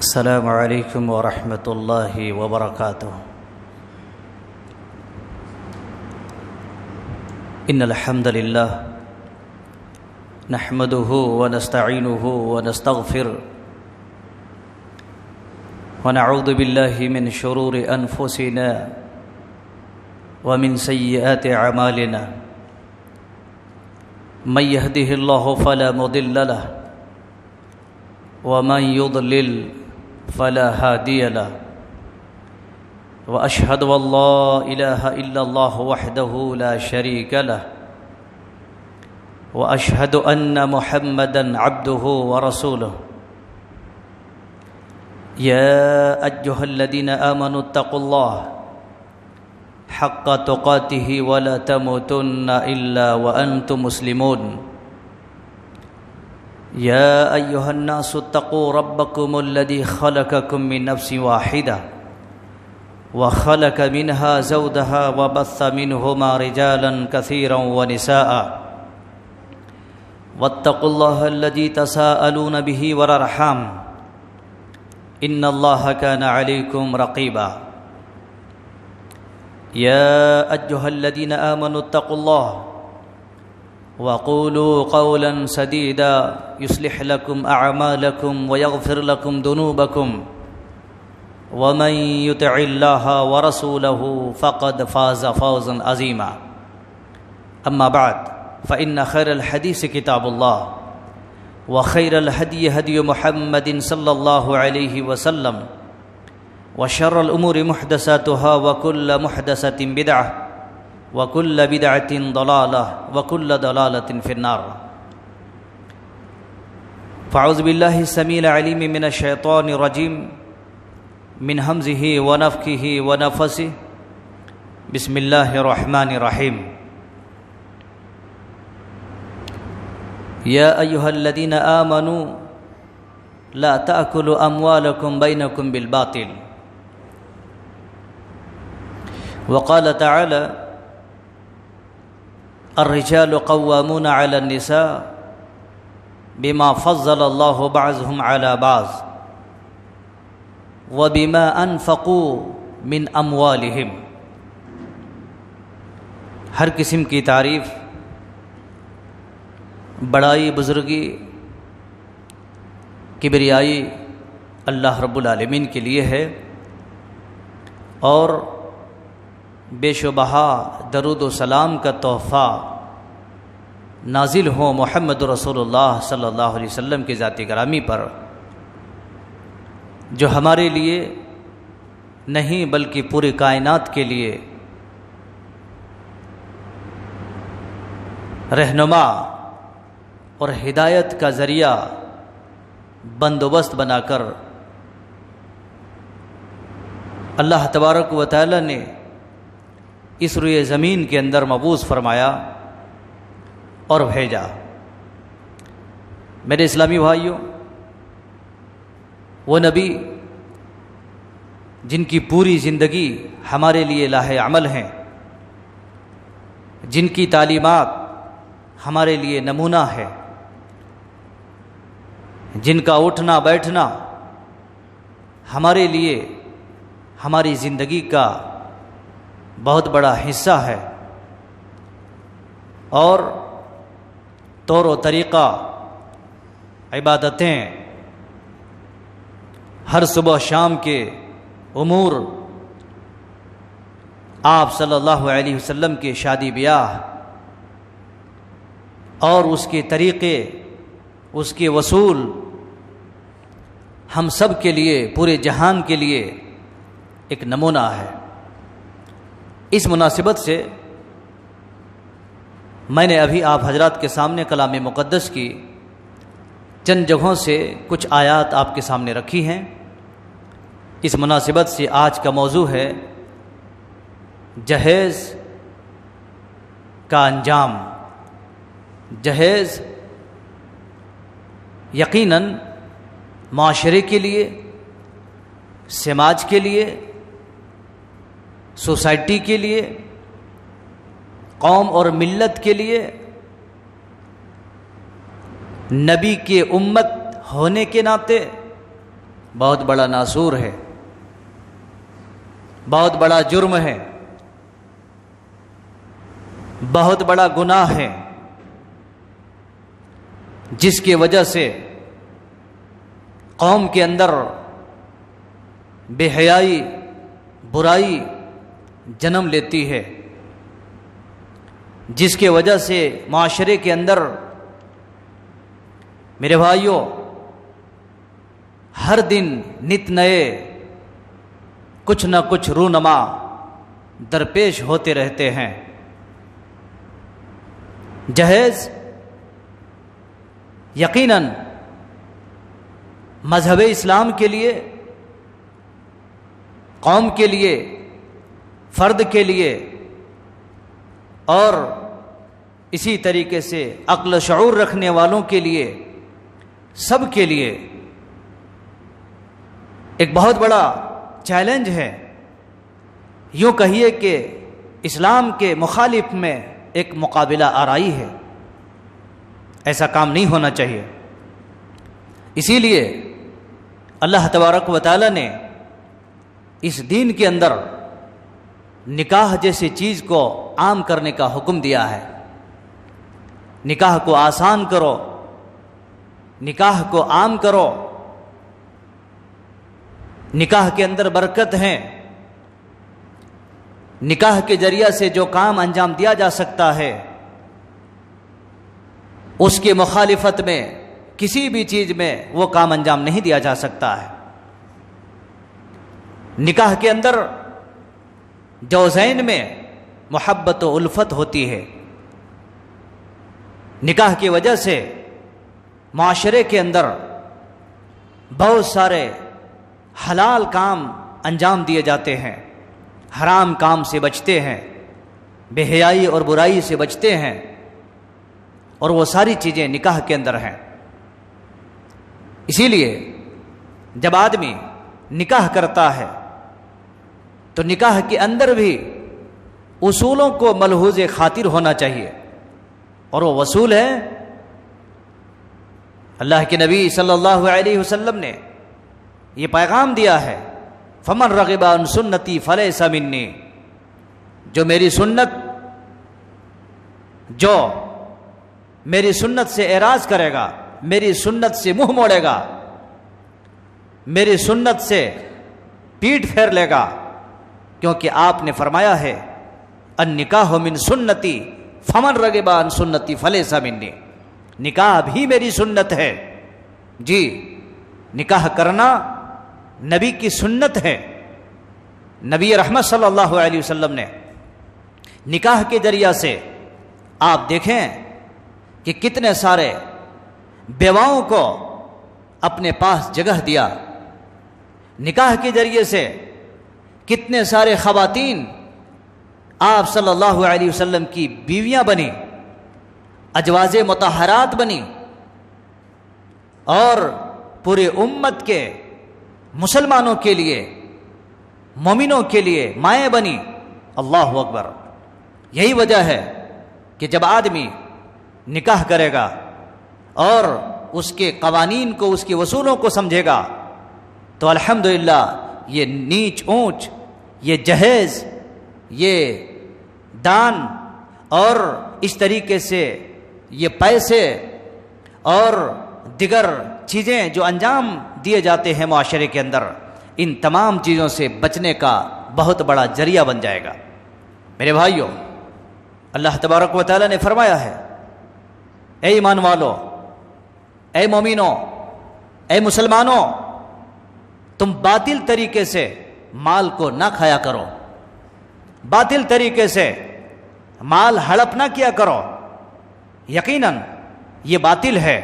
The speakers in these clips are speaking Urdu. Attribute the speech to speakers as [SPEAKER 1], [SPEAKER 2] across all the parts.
[SPEAKER 1] السلام علیکم ورحمۃ اللہ وبرکاتہ۔ ان الحمد للہ نحمده ونستعینه ونستغفره ونعوذ باللہ من شرور انفسنا ومن سیئات اعمالنا من يهده الله فلا مضل له ومن يضلل فلا هادي له واشهد ان لا اله الا الله وحده لا شريك له واشهد ان محمدا عبده ورسوله يا ايها الذين امنوا اتقوا الله حق تقاته ولا تموتن الا وانتم مسلمون يا أيها الناس اتقوا ربكم الذي خلقكم من نفس واحدة وخلق منها زوجها وبث منهما رجالا كثيرا ونساء واتقوا الله الذي تساءلون به والأرحام إن الله كان عليكم رقيبا يا أيها الذين آمنوا اتقوا الله وقولوا قولا سديدا يصلح لكم أعمالكم ويغفر لكم ذنوبكم ومن يطع الله ورسوله فقد فاز فوزا عظيما أما بعد فإن خير الحديث كتاب الله وخير الهدي هدي محمد صلى الله عليه وسلم وشر الأمور محدثاتها وكل محدثة بدعة وَكُلَّ بِدْعَةٍ ضَلَالَةٍ وَكُلَّ ضَلَالَةٍ فِي النَّارِ فَأَعُوذُ بِاللَّهِ السَّمِيعِ الْعَلِيمِ مِنَ الشَّيْطَانِ الرَّجِيمِ مِنْ هَمْزِهِ وَنَفْخِهِ وَنَفْثِهِ بسم الله الرحمن الرحيم يا أيها الذين آمنوا لا تأكلوا أموالكم بينكم بالباطل وقال تعالى الرجال قوامون على النساء بما فضل الله بعضهم على بعض وبما انفقوا من اموالهم۔ ہر قسم کی تعریف، بڑائی، بزرگی، کبریائی اللہ رب العالمین کے لیے ہے، اور بے شبہ درود و سلام کا تحفہ نازل ہو محمد رسول اللہ صلی اللہ علیہ وسلم کی ذات گرامی پر، جو ہمارے لیے نہیں بلکہ پوری کائنات کے لیے رہنما اور ہدایت کا ذریعہ بندوبست بنا کر اللہ تبارک و تعالی نے اس روئے زمین کے اندر مبعوث فرمایا اور بھیجا۔ میرے اسلامی بھائیوں، وہ نبی جن کی پوری زندگی ہمارے لیے لاہ عمل ہیں، جن کی تعلیمات ہمارے لیے نمونہ ہے، جن کا اٹھنا بیٹھنا ہمارے لیے ہماری زندگی کا بہت بڑا حصہ ہے، اور طور و طریقہ، عبادتیں، ہر صبح شام کے امور، آپ صلی اللہ علیہ وسلم کے شادی بیاہ اور اس کے طریقے، اس کے وصول، ہم سب کے لیے، پورے جہان کے لیے ایک نمونہ ہے۔ اس مناسبت سے میں نے ابھی آپ حضرات کے سامنے کلام مقدس کی چند جگہوں سے کچھ آیات آپ کے سامنے رکھی ہیں۔ اس مناسبت سے آج کا موضوع ہے جہیز کا انجام۔ جہیز یقیناً معاشرے کے لیے، سماج کے لیے، سوسائٹی کے لیے، قوم اور ملت کے لیے، نبی کے امت ہونے کے ناطے بہت بڑا ناسور ہے، بہت بڑا جرم ہے، بہت بڑا گناہ ہے، جس کی وجہ سے قوم کے اندر بے حیائی، برائی جنم لیتی ہے، جس کی وجہ سے معاشرے کے اندر میرے بھائیوں ہر دن نت نئے کچھ نہ کچھ رونما درپیش ہوتے رہتے ہیں۔ جہیز یقیناً مذہب اسلام کے لیے، قوم کے لیے، فرد کے لیے اور اسی طریقے سے عقل و شعور رکھنے والوں کے لیے، سب کے لیے ایک بہت بڑا چیلنج ہے۔ یوں کہیے کہ اسلام کے مخالف میں ایک مقابلہ آرائی ہے، ایسا کام نہیں ہونا چاہیے۔ اسی لیے اللہ تبارک و تعالی نے اس دین کے اندر نکاح جیسی چیز کو عام کرنے کا حکم دیا ہے۔ نکاح کو آسان کرو، نکاح کو عام کرو، نکاح کے اندر برکت ہے، نکاح کے ذریعہ سے جو کام انجام دیا جا سکتا ہے اس کی مخالفت میں کسی بھی چیز میں وہ کام انجام نہیں دیا جا سکتا ہے۔ نکاح کے اندر جوزین میں محبت و الفت ہوتی ہے۔ نکاح کی وجہ سے معاشرے کے اندر بہت سارے حلال کام انجام دیے جاتے ہیں، حرام کام سے بچتے ہیں، بے حیائی اور برائی سے بچتے ہیں، اور وہ ساری چیزیں نکاح کے اندر ہیں۔ اسی لیے جب آدمی نکاح کرتا ہے تو نکاح کے اندر بھی اصولوں کو ملحوظ خاطر ہونا چاہیے، اور وہ اصول ہے اللہ کے نبی صلی اللہ علیہ وسلم نے یہ پیغام دیا ہے، فمن رغب عن سنتی فلیس منی، جو میری سنت سے اعراض کرے گا، میری سنت سے منہ موڑے گا، میری سنت سے پیٹھ پھیر لے گا، کیونکہ آپ نے فرمایا ہے النکاح من سنتی فمن رغب عن سنتی فلیس منی، نکاح بھی میری سنت ہے۔ جی، نکاح کرنا نبی کی سنت ہے۔ نبی رحمت صلی اللہ علیہ وسلم نے نکاح کے ذریعہ سے آپ دیکھیں کہ کتنے سارے بیواؤں کو اپنے پاس جگہ دیا، نکاح کے ذریعے سے کتنے سارے خواتین آپ صلی اللہ علیہ وسلم کی بیویاں بنی، ازواج مطہرات بنی، اور پورے امت کے مسلمانوں کے لیے، مومنوں کے لیے مائیں بنی۔ اللہ اکبر۔ یہی وجہ ہے کہ جب آدمی نکاح کرے گا اور اس کے قوانین کو، اس کے اصولوں کو سمجھے گا تو الحمدللہ یہ نیچ اونچ، یہ جہیز، یہ دان اور اس طریقے سے یہ پیسے اور دیگر چیزیں جو انجام دیے جاتے ہیں معاشرے کے اندر، ان تمام چیزوں سے بچنے کا بہت بڑا ذریعہ بن جائے گا۔ میرے بھائیوں، اللہ تبارک و تعالیٰ نے فرمایا ہے، اے ایمان والو، اے مومنوں، اے مسلمانوں، تم باطل طریقے سے مال کو نہ کھایا کرو، باطل طریقے سے مال ہڑپ نہ کیا کرو۔ یقیناً یہ باطل ہے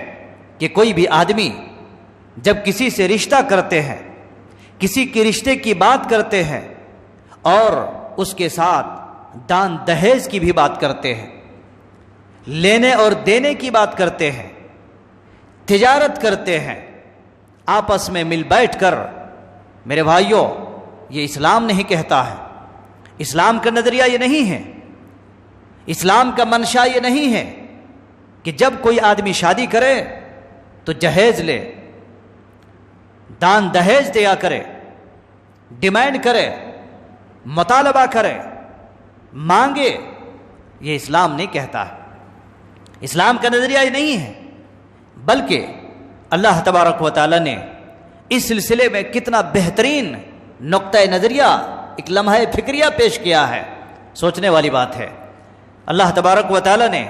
[SPEAKER 1] کہ کوئی بھی آدمی جب کسی سے رشتہ کرتے ہیں، کسی کے رشتے کی بات کرتے ہیں اور اس کے ساتھ دان دہیز کی بھی بات کرتے ہیں، لینے اور دینے کی بات کرتے ہیں، تجارت کرتے ہیں آپس میں مل بیٹھ کر، میرے بھائیوں یہ اسلام نہیں کہتا ہے، اسلام کا نظریہ یہ نہیں ہے، اسلام کا منشا یہ نہیں ہے کہ جب کوئی آدمی شادی کرے تو جہیز لے، دان دہیج دیا کرے، ڈیمانڈ کرے، مطالبہ کرے، مانگے، یہ اسلام نہیں کہتا ہے، اسلام کا نظریہ یہ نہیں ہے۔ بلکہ اللہ تبارک و تعالیٰ نے اس سلسلے میں کتنا بہترین نقطہ نظریہ، ایک لمحہ فکریہ پیش کیا ہے، سوچنے والی بات ہے۔ اللہ تبارک و تعالیٰ نے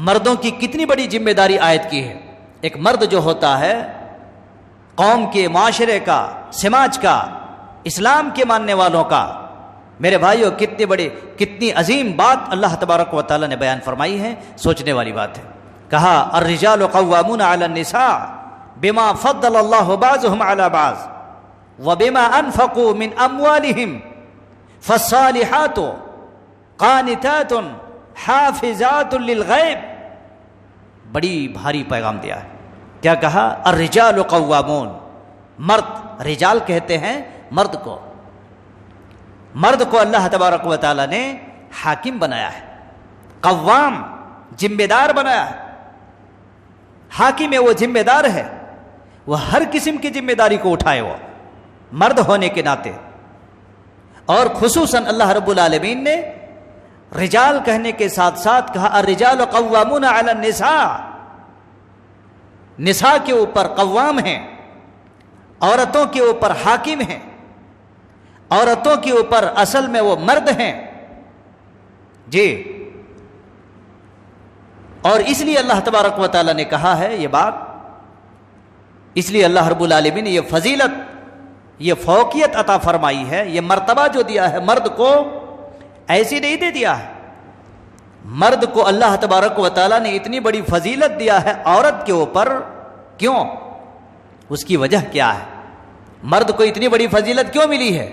[SPEAKER 1] مردوں کی کتنی بڑی ذمہ داری عائد کی ہے۔ ایک مرد جو ہوتا ہے، قوم کے، معاشرے کا، سماج کا، اسلام کے ماننے والوں کا، میرے بھائیوں کتنی عظیم بات اللہ تبارک و تعالیٰ نے بیان فرمائی ہے، سوچنے والی بات ہے۔ کہا الرجال قوامون علی النساء بما فضل اللہ بعضهم علی بعض وبما انفقوا من اموالهم فالصالحات قانتات حافظات للغیب۔ بڑی بھاری پیغام دیا ہے۔ کیا کہا؟ الرجال قوامون، مرد، رجال کہتے ہیں مرد کو، مرد کو اللہ تبارک و تعالیٰ نے حاکم بنایا ہے، قوام، ذمہ دار بنایا ہے۔ حاکم ہے، وہ ذمہ دار ہے، وہ ہر قسم کی ذمہ داری کو اٹھائے، وہ مرد ہونے کے ناطے۔ اور خصوصاً اللہ رب العالمین نے رجال کہنے کے ساتھ ساتھ کہا الرجال قوامون علی النساء، نساء کے اوپر قوام ہیں، عورتوں کے اوپر حاکم ہیں، عورتوں کے اوپر اصل میں وہ مرد ہیں جی۔ اور اس لیے اللہ تبارک و تعالیٰ نے کہا ہے یہ بات، اس لیے اللہ رب العالمین نے یہ فضیلت، یہ فوقیت عطا فرمائی ہے، یہ مرتبہ جو دیا ہے مرد کو، ایسی نہیں دے دیا ہے۔ مرد کو اللہ تبارک و تعالیٰ نے اتنی بڑی فضیلت دیا ہے عورت کے اوپر، کیوں؟ اس کی وجہ کیا ہے؟ مرد کو اتنی بڑی فضیلت کیوں ملی ہے؟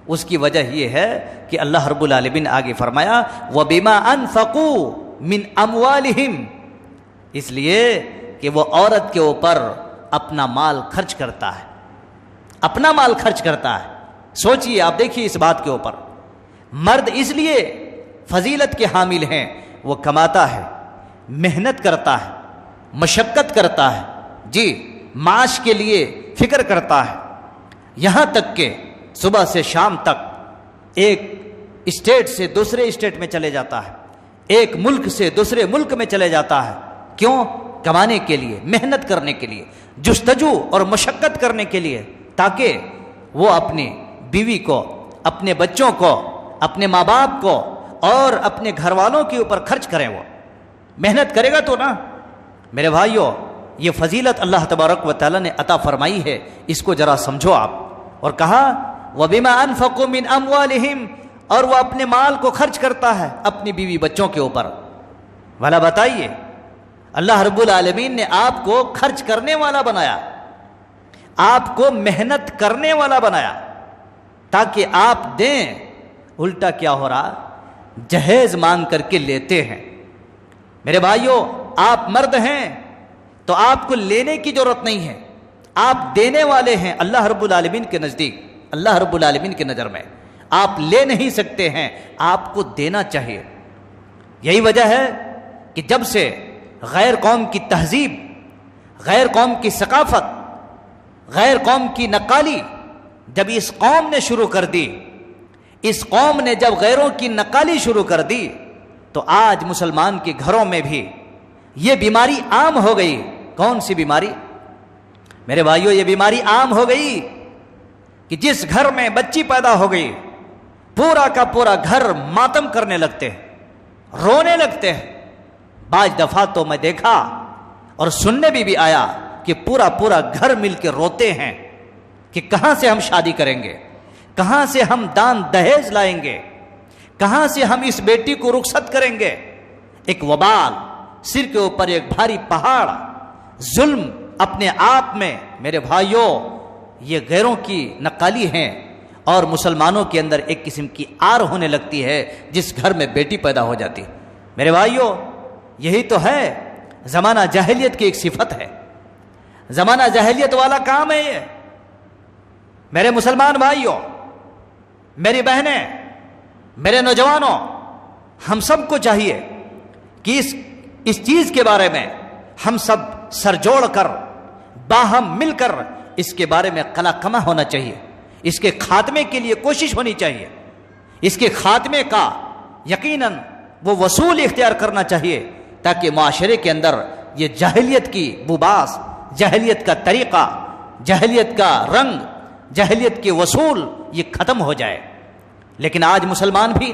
[SPEAKER 1] اس کی وجہ یہ ہے کہ اللہ رب العالمین نے آگے فرمایا وَبِمَا أَنفَقُوا مِنْ أَمْوَالِهِمْ، اس لیے کہ وہ عورت کے اوپر اپنا مال خرچ کرتا ہے، اپنا مال خرچ کرتا ہے۔ سوچئے، آپ دیکھیے اس بات کے اوپر، مرد اس لیے فضیلت کے حامل ہیں، وہ کماتا ہے، محنت کرتا ہے، مشقت کرتا ہے جی، معاش کے لیے فکر کرتا ہے، یہاں تک کہ صبح سے شام تک ایک اسٹیٹ سے دوسرے اسٹیٹ میں چلے جاتا ہے، ایک ملک سے دوسرے ملک میں چلے جاتا ہے، کیوں؟ کمانے کے لیے، محنت کرنے کے لیے، جستجو اور مشقت کرنے کے لیے، تاکہ وہ اپنی بیوی کو، اپنے بچوں کو، اپنے ماں باپ کو اور اپنے گھر والوں کے اوپر خرچ کریں۔ وہ محنت کرے گا تو نا۔ میرے بھائیوں، یہ فضیلت اللہ تبارک و تعالیٰ نے عطا فرمائی ہے، اس کو ذرا سمجھو آپ۔ اور کہا وَبِمَا أَنفَقُوا مِنْ أَمْوَالِهِمْ، اور وہ اپنے مال کو خرچ کرتا ہے اپنی بیوی بچوں کے اوپر۔ بھلا بتائیے، اللہ رب العالمین نے آپ کو خرچ کرنے والا بنایا، آپ کو محنت کرنے والا بنایا تاکہ آپ دیں، الٹا کیا ہو رہا؟ جہیز مانگ کر کے لیتے ہیں۔ میرے بھائیوں، آپ مرد ہیں تو آپ کو لینے کی ضرورت نہیں ہے، آپ دینے والے ہیں اللہ رب العالمین کے نزدیک، اللہ رب العالمین کی نظر میں آپ لے نہیں سکتے ہیں، آپ کو دینا چاہیے۔ یہی وجہ ہے کہ جب سے غیر قوم کی تہذیب، غیر قوم کی ثقافت، غیر قوم کی نقالی جب اس قوم نے شروع کر دی، اس قوم نے جب غیروں کی نقالی شروع کر دی، تو آج مسلمان کے گھروں میں بھی یہ بیماری عام ہو گئی۔ کون سی بیماری؟ میرے بھائیوں، یہ بیماری عام ہو گئی کہ جس گھر میں بچی پیدا ہو گئی، پورا کا پورا گھر ماتم کرنے لگتے ہیں، رونے لگتے ہیں۔ بعض دفعہ تو میں دیکھا اور سننے بھی آیا کہ پورا پورا گھر مل کے روتے ہیں کہ کہاں سے ہم شادی کریں گے، کہاں سے ہم دان دہیز لائیں گے، کہاں سے ہم اس بیٹی کو رخصت کریں گے۔ ایک وبال، سر کے اوپر ایک بھاری پہاڑ، ظلم اپنے آپ میں۔ میرے بھائیوں، یہ غیروں کی نقالی ہیں اور مسلمانوں کے اندر ایک قسم کی آر ہونے لگتی ہے جس گھر میں بیٹی پیدا ہو جاتی۔ میرے بھائیوں، یہی تو ہے، زمانہ جاہلیت کی ایک صفت ہے، زمانہ جاہلیت والا کام ہے یہ۔ میرے مسلمان بھائیوں، میری بہنیں، میرے نوجوانوں، ہم سب کو چاہیے کہ اس چیز کے بارے میں ہم سب سر جوڑ کر، باہم مل کر اس کے بارے میں قلع کما ہونا چاہیے، اس کے خاتمے کے لیے کوشش ہونی چاہیے، اس کے خاتمے کا یقیناً وہ وصول اختیار کرنا چاہیے، تاکہ معاشرے کے اندر یہ جاہلیت کی بوباس، جاہلیت کا طریقہ، جاہلیت کا رنگ، جاہلیت کے وصول یہ ختم ہو جائے۔ لیکن آج مسلمان بھی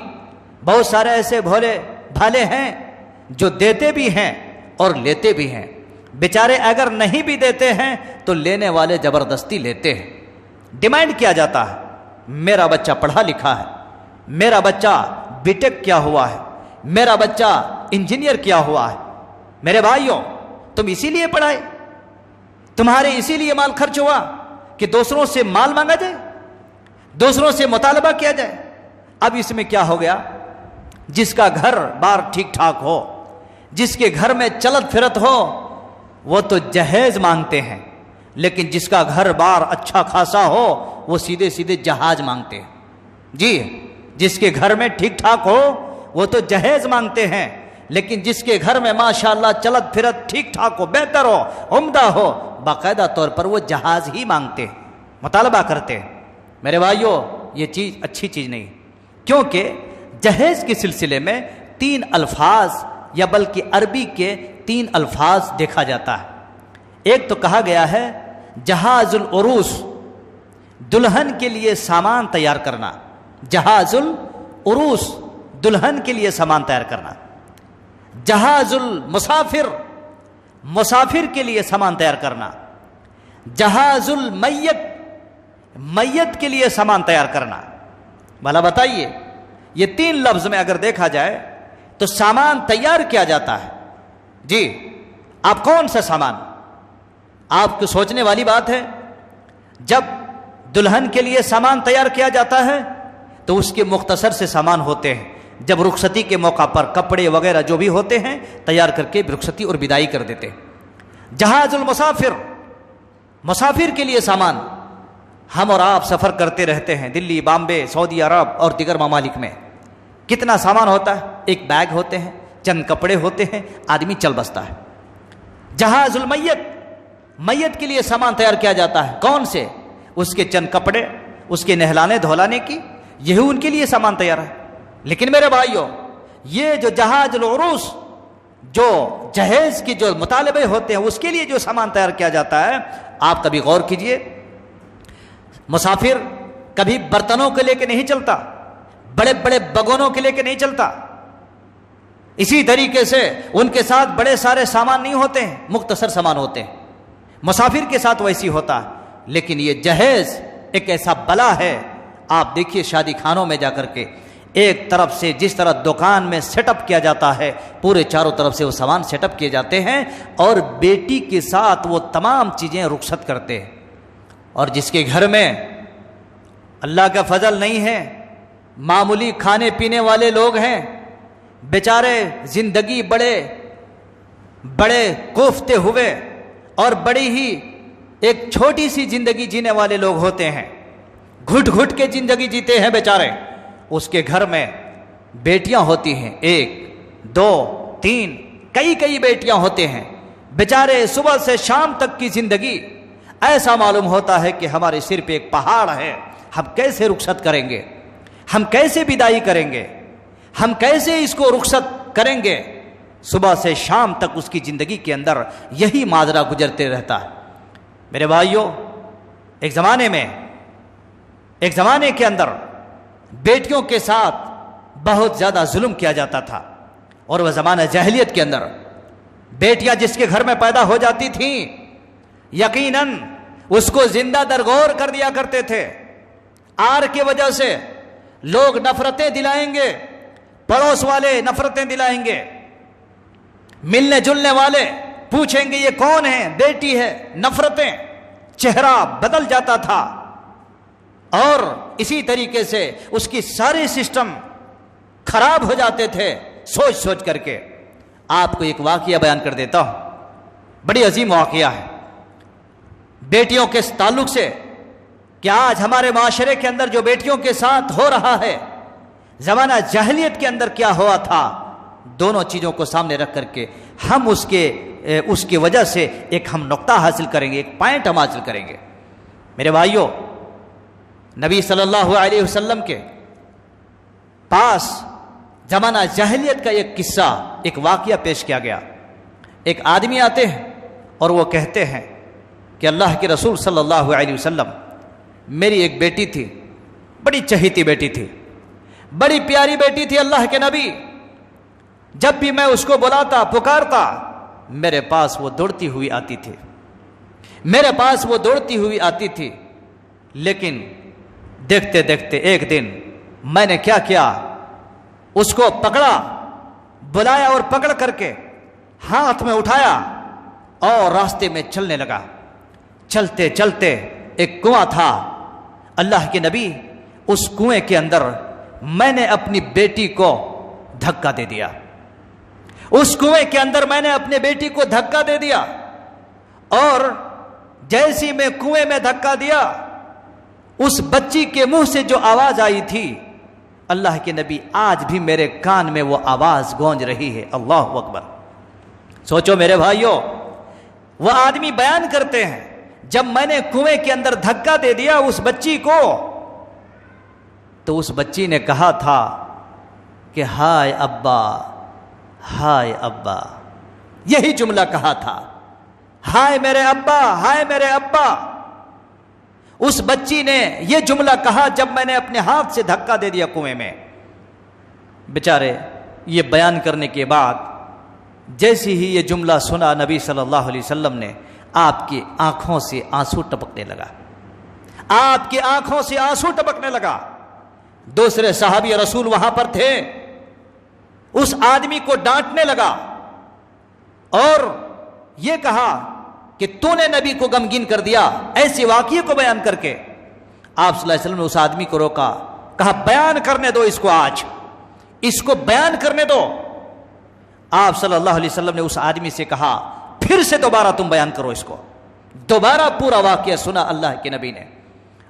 [SPEAKER 1] بہت سارے ایسے بھولے بھالے ہیں جو دیتے بھی ہیں اور لیتے بھی ہیں، بیچارے اگر نہیں بھی دیتے ہیں تو لینے والے زبردستی لیتے ہیں۔ ڈیمانڈ کیا جاتا ہے، میرا بچہ پڑھا لکھا ہے، میرا بچہ بی ٹیک کیا ہوا ہے، میرا بچہ انجینئر کیا ہوا ہے۔ میرے بھائیوں، تم اسی لیے پڑھائے، تمہارے اسی لیے مال خرچ ہوا کہ دوسروں سے مال مانگا جائے، دوسروں سے مطالبہ کیا جائے؟ اب اس میں کیا ہو گیا؟ جس کا گھر بار ٹھیک ٹھاک ہو، جس کے گھر میں چلت پھرت ہو، وہ تو جہیز مانگتے ہیں، لیکن جس کا گھر بار اچھا خاصا ہو وہ سیدھے سیدھے جہاز مانگتے ہیں۔ جی، جس کے گھر میں ٹھیک ٹھاک ہو وہ تو جہیز مانگتے ہیں، لیکن جس کے گھر میں ماشاءاللہ چلت پھرت ٹھیک ٹھاک ہو، بہتر ہو، عمدہ ہو، باقاعدہ طور پر وہ جہاز ہی مانگتے ہیں، مطالبہ کرتے ہیں۔ میرے بھائیوں، یہ چیز اچھی چیز نہیں، کیونکہ جہیز کے سلسلے میں 3 الفاظ یا بلکہ عربی کے 3 الفاظ دیکھا جاتا ہے۔ ایک تو کہا گیا ہے جہاز العروس، دلہن کے لیے سامان تیار کرنا، جہاز العروس، دلہن کے لیے سامان تیار کرنا۔ جہاز المسافر، مسافر کے لیے سامان تیار کرنا۔ جہاز المیت، میت کے لیے سامان تیار کرنا۔ بھلا بتائیے، یہ 3 لفظ میں اگر دیکھا جائے تو سامان تیار کیا جاتا ہے۔ جی، آپ کون سا سامان؟ آپ کو سوچنے والی بات ہے، جب دلہن کے لیے سامان تیار کیا جاتا ہے تو اس کے مختصر سے سامان ہوتے ہیں، جب رخصتی کے موقع پر کپڑے وغیرہ جو بھی ہوتے ہیں تیار کر کے رخصتی اور بدائی کر دیتے ہیں۔ جہاز المسافر، مسافر کے لیے سامان، ہم اور آپ سفر کرتے رہتے ہیں دلی، بامبے، سعودی عرب اور دیگر ممالک میں، کتنا سامان ہوتا ہے؟ ایک بیگ ہوتے ہیں، چند کپڑے ہوتے ہیں، آدمی چل بستا ہے۔ جہاز المیت، میت کے لیے سامان تیار کیا جاتا ہے، کون سے؟ اس کے چند کپڑے، اس کے نہلانے دھولانے کی، یہی ان کے لیے سامان تیار ہے۔ لیکن میرے بھائیوں، یہ جو جہاز العروس، جو جہیز کی جو مطالبے ہوتے ہیں اس کے لیے جو سامان تیار کیا جاتا ہے، آپ کبھی غور کیجئے، مسافر کبھی برتنوں کو لے کے نہیں چلتا، بڑے بڑے بگونوں کے لے کے نہیں چلتا، اسی طریقے سے ان کے ساتھ بڑے سارے سامان نہیں ہوتے ہیں، مختصر سامان ہوتے ہیں۔ مسافر کے ساتھ ویسی ہوتا ہے، لیکن یہ جہیز ایک ایسا بلا ہے۔ آپ دیکھیے شادی خانوں میں جا کر کے، ایک طرف سے جس طرح دکان میں سیٹ اپ کیا جاتا ہے، پورے چاروں طرف سے وہ سامان سیٹ اپ کیے جاتے ہیں، اور بیٹی کے ساتھ وہ تمام چیزیں رخصت کرتے ہیں۔ اور جس کے گھر میں اللہ کا فضل نہیں ہے، معمولی کھانے پینے والے لوگ ہیں، بیچارے زندگی بڑے کوفتے ہوئے اور بڑی ہی ایک چھوٹی سی زندگی جینے والے لوگ ہوتے ہیں، گھٹ گھٹ کے زندگی جیتے ہیں بیچارے، اس کے گھر میں بیٹیاں ہوتی ہیں، 1 2 3 کئی بیٹیاں ہوتے ہیں، بیچارے صبح سے شام تک کی زندگی ایسا معلوم ہوتا ہے کہ ہمارے سر پہ ایک پہاڑ ہے، ہم کیسے رخصت کریں گے، ہم کیسے بدائی کریں گے، ہم کیسے اس کو رخصت کریں گے؟ صبح سے شام تک اس کی زندگی کے اندر یہی ماجرا گزرتے رہتا ہے۔ میرے بھائیوں، ایک زمانے کے اندر بیٹیوں کے ساتھ بہت زیادہ ظلم کیا جاتا تھا، اور وہ زمانہ جاہلیت کے اندر بیٹیاں جس کے گھر میں پیدا ہو جاتی تھیں، یقیناً اس کو زندہ درگور کر دیا کرتے تھے۔ آر کی وجہ سے لوگ نفرتیں دلائیں گے، پڑوس والے نفرتیں دلائیں گے، ملنے جلنے والے پوچھیں گے یہ کون ہے، بیٹی ہے، نفرتیں، چہرہ بدل جاتا تھا، اور اسی طریقے سے اس کی سارے سسٹم خراب ہو جاتے تھے سوچ سوچ کر کے۔ آپ کو ایک واقعہ بیان کر دیتا ہوں، بڑی عظیم واقعہ ہے بیٹیوں کے تعلق سے، کہ آج ہمارے معاشرے کے اندر جو بیٹیوں کے ساتھ ہو رہا ہے، زمانہ جاہلیت کے اندر کیا ہوا تھا، دونوں چیزوں کو سامنے رکھ کر کے ہم اس کی وجہ سے ایک ہم نقطہ حاصل کریں گے، ایک پوائنٹ ہم حاصل کریں گے۔ میرے بھائیوں، نبی صلی اللہ علیہ وسلم کے پاس زمانہ جاہلیت کا ایک قصہ، ایک واقعہ پیش کیا گیا۔ ایک آدمی آتے ہیں اور وہ کہتے ہیں کہ اللہ کے رسول صلی اللہ علیہ وسلم، میری ایک بیٹی تھی، بڑی چہیتی بیٹی تھی، بڑی پیاری بیٹی تھی اللہ کے نبی، جب بھی میں اس کو بلاتا پکارتا میرے پاس وہ دوڑتی ہوئی آتی تھی، میرے پاس وہ دوڑتی ہوئی آتی تھی۔ لیکن دیکھتے دیکھتے ایک دن میں نے کیا کیا، اس کو پکڑا، بلایا اور پکڑ کر کے ہاتھ میں اٹھایا اور راستے میں چلنے لگا۔ چلتے چلتے ایک کنواں تھا، اللہ کے نبی اس کنویں کے اندر میں نے اپنی بیٹی کو دھکا دے دیا، اس کنویں کے اندر میں نے اپنی بیٹی کو دھکا دے دیا، اور جیسی میں کنویں میں دھکا دیا، اس بچی کے منہ سے جو آواز آئی تھی، اللہ کے نبی آج بھی میرے کان میں وہ آواز گونج رہی ہے، اللہ اکبر۔ سوچو میرے بھائیوں، وہ آدمی بیان کرتے ہیں جب میں نے کنویں کے اندر دھکا دے دیا اس بچی کو، تو اس بچی نے کہا تھا کہ ہائے ابا، ہائے ابا، یہی جملہ کہا تھا، ہائے میرے ابا، ہائے میرے ابا۔ اس بچی نے یہ جملہ کہا جب میں نے اپنے ہاتھ سے دھکا دے دیا کنویں میں۔ بیچارے یہ بیان کرنے کے بعد جیسی ہی یہ جملہ سنا نبی صلی اللہ علیہ وسلم نے، آپ کی آنکھوں سے آنسو ٹپکنے لگا، آپ کی آنکھوں سے آنسو ٹپکنے لگا۔ دوسرے صحابی رسول وہاں پر تھے، اس آدمی کو ڈانٹنے لگا اور یہ کہا کہ تو نے نبی کو غمگین کر دیا، ایسے واقعے کو بیان کر کے۔ آپ صلی اللہ علیہ وسلم نے اس آدمی کو روکا، کہا بیان کرنے دو اس کو، آج اس کو بیان کرنے دو۔ آپ صلی اللہ علیہ وسلم نے اس آدمی سے کہا پھر سے دوبارہ تم بیان کرو اس کو۔ دوبارہ پورا واقعہ سنا اللہ کے نبی نے،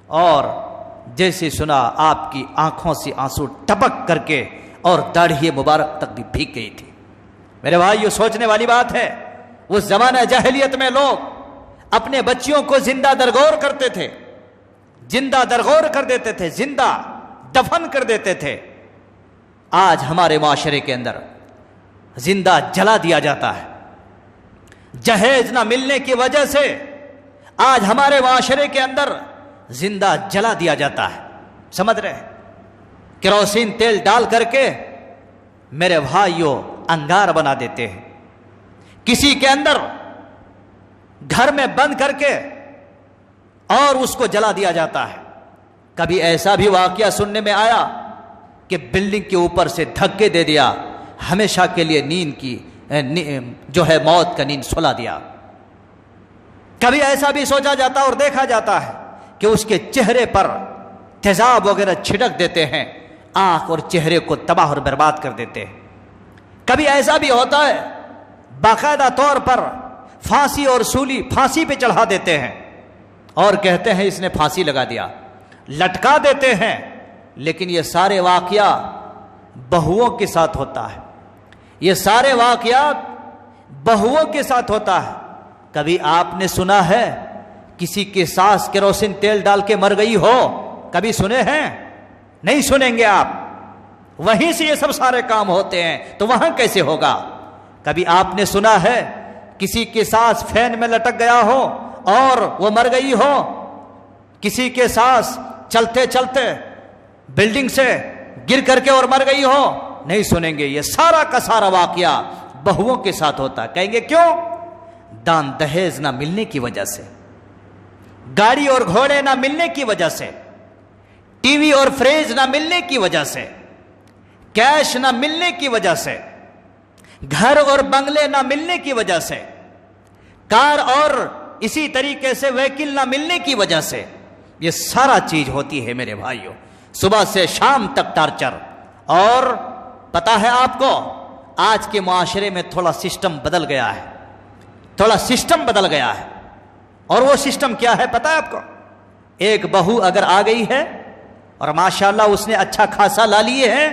[SPEAKER 1] اور جیسے سنا آپ کی آنکھوں سے آنسو ٹپک کر کے اور داڑھی مبارک تک بھی بھیگ گئی تھی۔ میرے بھائی یہ سوچنے والی بات ہے، وہ زمانہ جاہلیت میں لوگ اپنے بچیوں کو زندہ درگور کرتے تھے، زندہ درگور کر دیتے تھے، زندہ دفن کر دیتے تھے۔ آج ہمارے معاشرے کے اندر زندہ جلا دیا جاتا ہے، جہیز نہ ملنے کی وجہ سے آج ہمارے معاشرے کے اندر زندہ جلا دیا جاتا ہے۔ سمجھ رہے ہیں؟ کیروسین تیل ڈال کر کے میرے بھائیوں انگار بنا دیتے ہیں، کسی کے اندر گھر میں بند کر کے اور اس کو جلا دیا جاتا ہے۔ کبھی ایسا بھی واقعہ سننے میں آیا کہ بلڈنگ کے اوپر سے دھکے دے دیا، ہمیشہ کے لیے نیند کی جو ہے موت کا نیند سلا دیا۔ کبھی ایسا بھی سوچا جاتا اور دیکھا جاتا ہے کہ اس کے چہرے پر تیزاب وغیرہ چھڑک دیتے ہیں، آنکھ اور چہرے کو تباہ اور برباد کر دیتے ہیں۔ کبھی ایسا بھی ہوتا ہے باقاعدہ طور پر پھانسی اور سولی پھانسی پہ چڑھا دیتے ہیں اور کہتے ہیں اس نے پھانسی لگا دیا، لٹکا دیتے ہیں۔ لیکن یہ سارے واقعہ بہوؤں کے ساتھ ہوتا ہے، یہ سارے واقعات بہوؤں کے ساتھ ہوتا ہے۔ کبھی آپ نے سنا ہے کسی کی ساس کیروسین تیل ڈال کے مر گئی ہو؟ کبھی سنے ہیں؟ نہیں سنیں گے آپ، وہیں سے یہ سب سارے کام ہوتے ہیں، تو وہاں کیسے ہوگا؟ کبھی آپ نے سنا ہے کسی کی ساس فین میں لٹک گیا ہو اور وہ مر گئی ہو؟ کسی کے ساس چلتے چلتے بلڈنگ سے گر کر کے اور مر گئی ہو؟ نہیں سنیں گے۔ یہ سارا کا سارا واقعہ بہوؤں کے ساتھ ہوتا ہے۔ کہیں گے کیوں؟ دان دہیز نہ ملنے کی وجہ سے، گاڑی اور گھوڑے نہ ملنے کی وجہ سے، ٹی وی اور فریج نہ ملنے کی وجہ سے، کیش نہ ملنے کی وجہ سے، گھر اور بنگلے نہ ملنے کی وجہ سے، کار اور اسی طریقے سے وہیکل نہ ملنے کی وجہ سے، یہ سارا چیز ہوتی ہے میرے بھائیوں، صبح سے شام تک ٹارچر۔ اور پتا ہے آپ کو آج کے معاشرے میں تھوڑا سسٹم بدل گیا ہے، تھوڑا سسٹم بدل گیا ہے، اور وہ سسٹم کیا ہے پتا ہے آپ کو؟ ایک بہو اگر آ گئی ہے اور ماشاءاللہ اس نے اچھا خاصا لا لیے ہیں،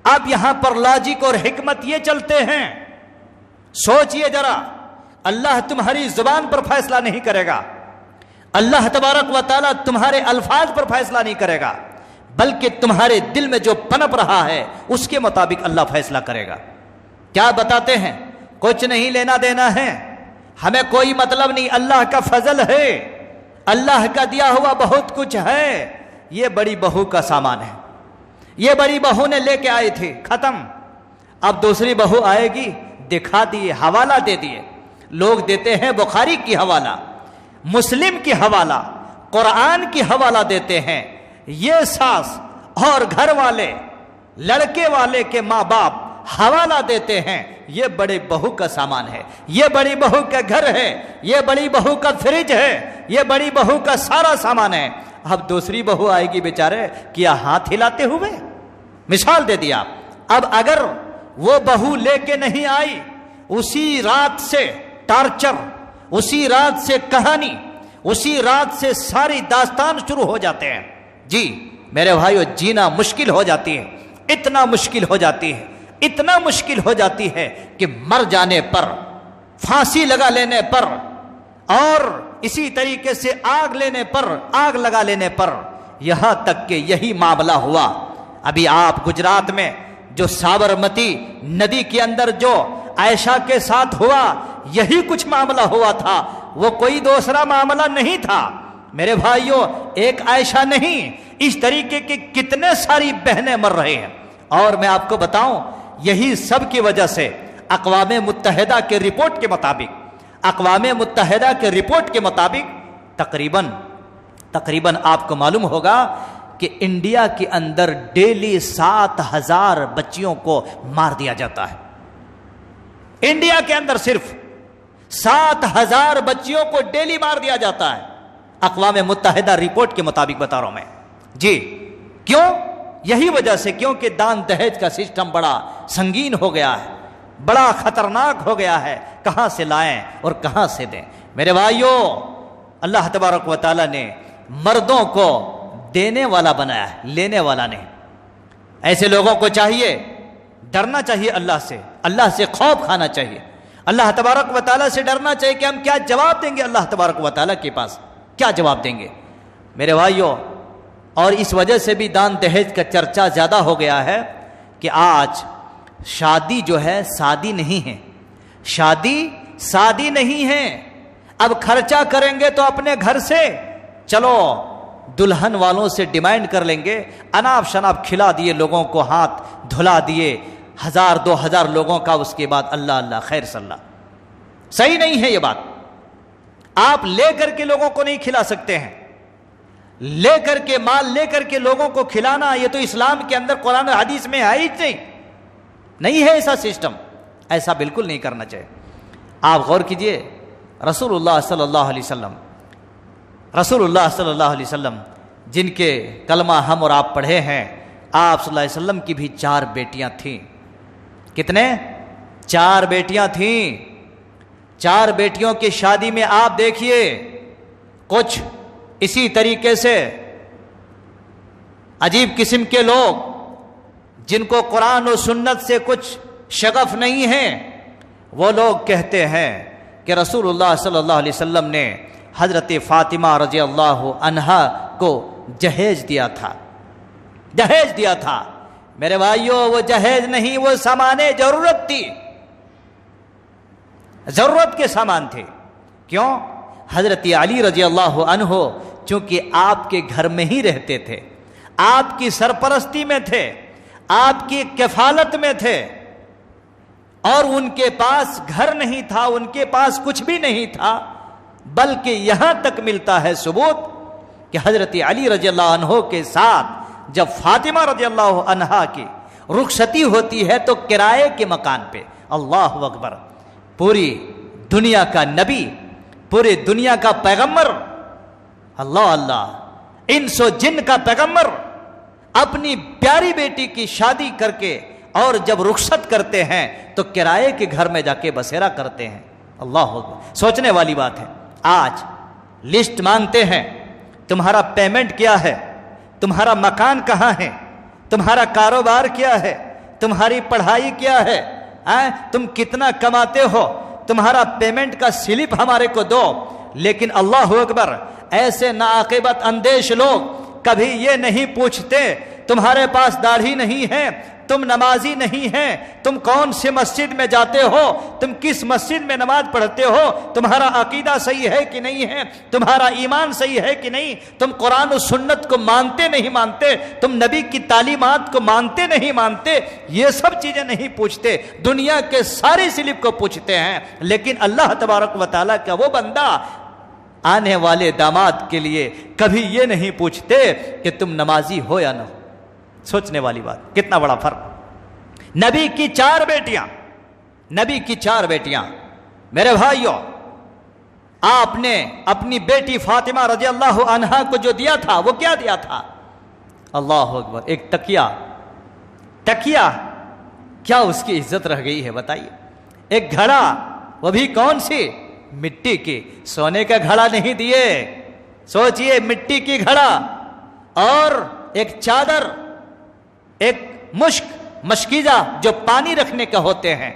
[SPEAKER 1] اب یہاں پر لاجک اور حکمت یہ چلتے ہیں، سوچئے ذرا، اللہ تمہاری زبان پر فیصلہ نہیں کرے گا، اللہ تبارک و تعالیٰ تمہارے الفاظ پر فیصلہ نہیں کرے گا، بلکہ تمہارے دل میں جو پنپ رہا ہے اس کے مطابق اللہ فیصلہ کرے گا۔ کیا بتاتے ہیں؟ کچھ نہیں لینا دینا ہے، ہمیں کوئی مطلب نہیں، اللہ کا فضل ہے، اللہ کا دیا ہوا بہت کچھ ہے۔ یہ بڑی بہو کا سامان ہے، یہ بڑی بہو نے لے کے آئی تھی، ختم۔ اب دوسری بہو آئے گی، دکھا دیے، حوالہ دے دیے۔ لوگ دیتے ہیں بخاری کی حوالہ، مسلم کی حوالہ، قرآن کی حوالہ دیتے ہیں۔ یہ ساس اور گھر والے، لڑکے والے کے ماں باپ حوالہ دیتے ہیں، یہ بڑی بہو کا سامان ہے، یہ بڑی بہو کا گھر ہے، یہ بڑی بہو کا فریج ہے، یہ بڑی بہو کا سارا سامان ہے۔ اب دوسری بہو آئے گی بیچارے، کیا ہاتھ ہلاتے ہوئے؟ مثال دے دیا۔ اب اگر وہ بہو لے کے نہیں آئی، اسی رات سے ٹارچر، اسی رات سے کہانی، اسی رات سے ساری داستان شروع ہو جاتے ہیں۔ جی میرے بھائیو، جینا مشکل ہو جاتی ہے، اتنا مشکل ہو جاتی ہے، اتنا مشکل ہو جاتی ہے کہ مر جانے پر، پھانسی لگا لینے پر، اور اسی طریقے سے آگ لینے پر، آگ لگا لینے پر، یہاں تک کہ یہی معاملہ ہوا۔ ابھی آپ گجرات میں جو سابرمتی ندی کے اندر جو عائشہ کے ساتھ ہوا، یہی کچھ معاملہ ہوا تھا، وہ کوئی دوسرا معاملہ نہیں تھا۔ میرے بھائیوں، ایک عائشہ نہیں، اس طریقے کے کتنے ساری بہنیں مر رہے ہیں۔ اور میں آپ کو بتاؤں، یہی سب کی وجہ سے اقوام متحدہ کے رپورٹ کے مطابق، اقوام متحدہ کے رپورٹ کے مطابق تقریباً آپ کو معلوم ہوگا کہ انڈیا کے اندر ڈیلی 7,000 بچیوں کو مار دیا جاتا ہے۔ انڈیا کے اندر صرف 7,000 بچیوں کو ڈیلی مار دیا جاتا ہے، اقوام متحدہ رپورٹ کے مطابق بتا رہا ہوں میں۔ جی کیوں؟ یہی وجہ سے، کیونکہ دان دہیج کا سسٹم بڑا سنگین ہو گیا ہے، بڑا خطرناک ہو گیا ہے، کہاں سے لائیں اور کہاں سے دیں۔ میرے بھائیوں، اللہ تبارک و تعالیٰ نے مردوں کو دینے والا بنایا ہے، لینے والا نہیں۔ ایسے لوگوں کو چاہیے، ڈرنا چاہیے اللہ سے خوف کھانا چاہیے، اللہ تبارک و تعالیٰ سے ڈرنا چاہیے کہ ہم کیا جواب دیں گے اللہ تبارک و تعالیٰ کے پاس، کیا جواب دیں گے میرے بھائیوں۔ اور اس وجہ سے بھی دان دہیج کا چرچا زیادہ ہو گیا ہے کہ آج شادی جو ہے سادی نہیں ہے، شادی سادی نہیں ہے۔ اب خرچہ کریں گے تو اپنے گھر سے، چلو دلہن والوں سے ڈیمانڈ کر لیں گے، اناپ شناپ کھلا دیے، لوگوں کو ہاتھ دھلا دیے، 1,000-2,000 لوگوں کا، اس کے بعد اللہ اللہ خیر صلی اللہ۔ صحیح نہیں ہے یہ بات، آپ لے کر کے لوگوں کو نہیں کھلا سکتے ہیں، لے کر کے مال لے کر کے لوگوں کو کھلانا، یہ تو اسلام کے اندر قرآن و حدیث میں ہے ہی نہیں ہے ایسا سسٹم، ایسا بالکل نہیں کرنا چاہیے۔ آپ غور کیجئے، رسول اللہ صلی اللہ علیہ وسلم جن کے کلمہ ہم اور آپ پڑھے ہیں، آپ صلی اللہ علیہ وسلم کی بھی 4 بیٹیاں تھیں۔ کتنے؟ 4 بیٹیاں تھیں۔ 4 بیٹیوں کی شادی میں آپ دیکھیے، کچھ اسی طریقے سے عجیب قسم کے لوگ جن کو قرآن و سنت سے کچھ شغف نہیں ہے، وہ لوگ کہتے ہیں کہ رسول اللہ صلی اللہ علیہ وسلم نے حضرت فاطمہ رضی اللہ عنہا کو جہیز دیا تھا۔ میرے بھائیوں، وہ جہیز نہیں، وہ سامان ضرورت تھی، ضرورت کے سامان تھے۔ کیوں؟ حضرت علی رضی اللہ عنہ چونکہ آپ کے گھر میں ہی رہتے تھے، آپ کی سرپرستی میں تھے، آپ کی کفالت میں تھے، اور ان کے پاس گھر نہیں تھا، ان کے پاس کچھ بھی نہیں تھا، بلکہ یہاں تک ملتا ہے ثبوت کہ حضرت علی رضی اللہ عنہ کے ساتھ جب فاطمہ رضی اللہ عنہا کی رخصتی ہوتی ہے تو کرائے کے مکان پہ، اللہ اکبر، پوری دنیا کا نبی، پوری دنیا کا پیغمبر، اللہ اللہ، انس و جن کا پیغمبر اپنی پیاری بیٹی کی شادی کر کے اور جب رخصت کرتے ہیں تو کرائے کے گھر میں جا کے بسیرا کرتے ہیں۔ اللہ اکبر، سوچنے والی بات ہے۔ آج لسٹ مانگتے ہیں، تمہارا پیمنٹ کیا ہے، تمہارا مکان کہاں ہے، تمہارا کاروبار کیا ہے، تمہاری پڑھائی کیا ہے، تم کتنا کماتے ہو، تمہارا پیمنٹ کا سلپ ہمارے کو دو،
[SPEAKER 2] لیکن اللہ اکبر، ایسے ناعاقبت اندیش لوگ کبھی یہ نہیں پوچھتے تمہارے پاس داڑھی نہیں ہے، تم نمازی نہیں ہیں، تم کون سی مسجد میں جاتے ہو، تم کس مسجد میں نماز پڑھتے ہو، تمہارا عقیدہ صحیح ہے کہ نہیں ہے، تمہارا ایمان صحیح ہے کہ نہیں، تم قرآن و سنت کو مانتے نہیں مانتے، تم نبی کی تعلیمات کو مانتے نہیں مانتے، یہ سب چیزیں نہیں پوچھتے، دنیا کے ساری سلب کو پوچھتے ہیں۔ لیکن اللہ تبارک و تعالیٰ کا وہ بندہ آنے والے داماد کے لیے کبھی یہ نہیں پوچھتے کہ تم نمازی ہو یا نہ ہو۔ سوچنے والی بات، کتنا بڑا فرق۔ نبی کی 4 بیٹیاں، نبی کی 4 بیٹیاں، میرے بھائیوں، آپ نے اپنی بیٹی فاطمہ رضی اللہ عنہا کو جو دیا تھا وہ کیا دیا تھا؟ اللہ اکبر، ایک تکیہ۔ تکیہ کیا اس کی عزت رہ گئی ہے بتائیے؟ ایک گھڑا، وہ بھی کون سی؟ مٹی کی، سونے کا گھڑا نہیں دیے، سوچئے مٹی کی گھڑا، اور ایک چادر، ایک مشکیزہ جو پانی رکھنے کا ہوتے ہیں،